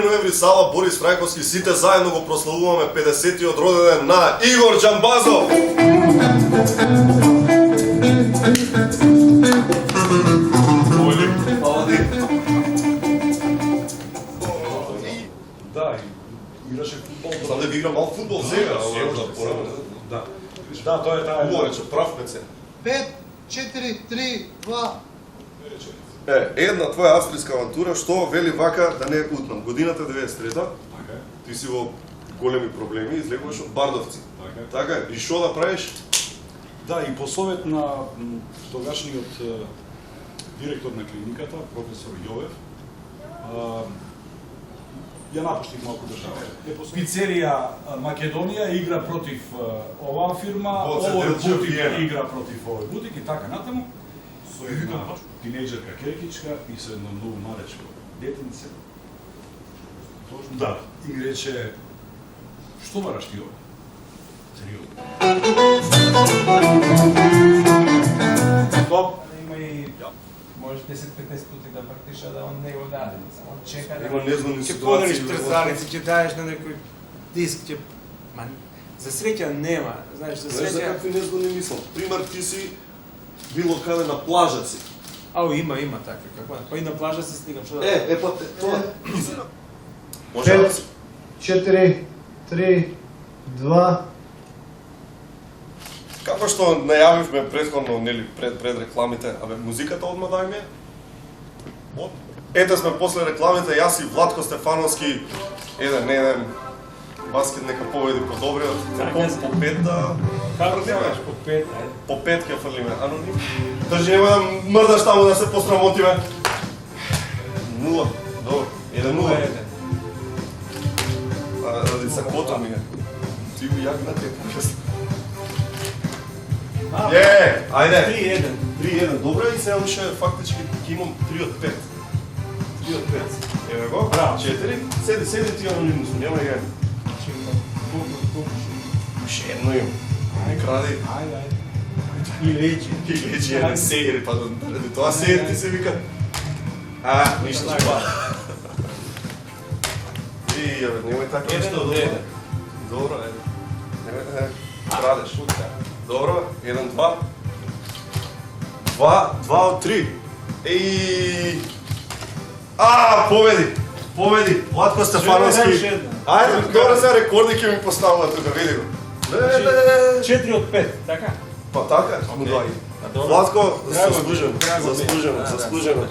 ноември сала Борис Трајковски, сите заедно го прославуваме 50-тиот роденден на Игор Џамбазов. Да, играше футбол. Знам да би играл мал футбол сега, Да. Да, тоа е таа. Уморече, прав ме се. 5, 4, 3, 2. Една твоја австријска авантура, што вели вака да не утнам. Годината 93-та, ти си во големи проблеми, излегуваш од Бардовци. Така е, и што да правиш? Да, и по совет на тогашниот директор на клиниката, професор Јовев, ја напуштих малку држава. Пицерија Македонија игра против оваа фирма, овој бутик игра против овој бутик и така натаму. Со една тинејџерка Керкичка и со едно многу малечко детенце. Да. И рече, што бараш ти ова? Сериозно. Стоп! Има и... Можеш 10-15 пути да вртиш, а да он не го даде. Он чека да... Има незнани Ќе ситуации. подариш трзалици, ќе даеш на некој диск, ќе... За среќа нема, знаеш, за Знаеш за среќа... какви незнани мислам? Пример, ти си било каде на плажа си. Ау, има такви, какво е? Па и на плажа се стигам, што да... Па тоа. Може да си. 4, 3, 2. Како што најавивме претходно, нели, пред рекламите, музиката одма дајме. Ете сме после рекламите, јас и Владко Стефановски, еден баскет нека победи по добриот, по 5 да... Како сакаш, по 5, По 5 ќе фрлиме, аноним. Држи, нема да мрдаш таму да се посрамотиме. 0, добро, 1-0. Ради сакото ми е. Ти го јак на те покрест. Ајде! 3-1, добро и сега уште фактички ќе имам 3 од 5. 3 од 5. Еве го, 4, седи ти анонимно сум, нема ја. Уште едно имам. Не кради. И лечи. И лечи еден сејер, па ради тоа сејер ти се вика. Ништо па. И, немој така нешто добро. Добро, ајде. Крадеш. Добро, 1-2. 2 од 3. Еј! Победи! Владко Стефановски. Ајде, добро сега рекорди ќе ми поставува тука, види го. 4 од 5, така? Па така, му доаѓа. Владко, заслужено.